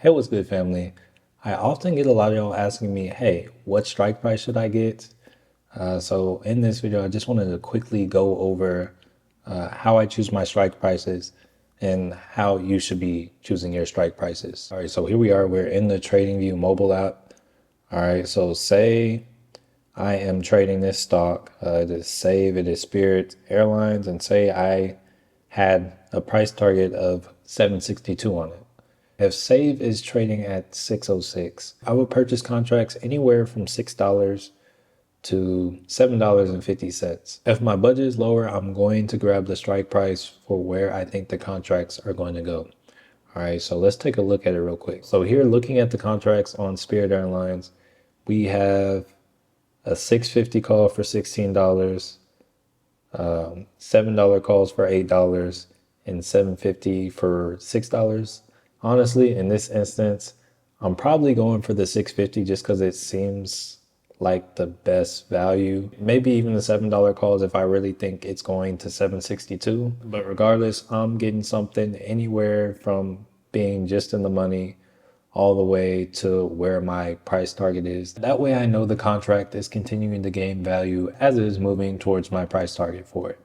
Hey, what's good, family? I often get a lot of y'all asking me, hey, what strike price should I get? So in this video, I just wanted to quickly go over how I choose my strike prices and how you should be choosing your strike prices. All right, so here we are. We're in the TradingView mobile app. All right, so say I am trading this stock. It is SAVE, it is Spirit Airlines, and say I had a price target of 762 on it. If SAVE is trading at 606, I would purchase contracts anywhere from $6 to $7.50. If my budget is lower, I'm going to grab the strike price for where I think the contracts are going to go. All right, so let's take a look at it real quick. So here, looking at the contracts on Spirit Airlines, we have a 650 call for $16, $7 calls for $8, and 750 for $6. Honestly, in this instance, I'm probably going for the 650 just because it seems like the best value. Maybe even the $7 calls if I really think it's going to 762. But regardless, I'm getting something anywhere from being just in the money all the way to where my price target is. That way I know the contract is continuing to gain value as it is moving towards my price target for it.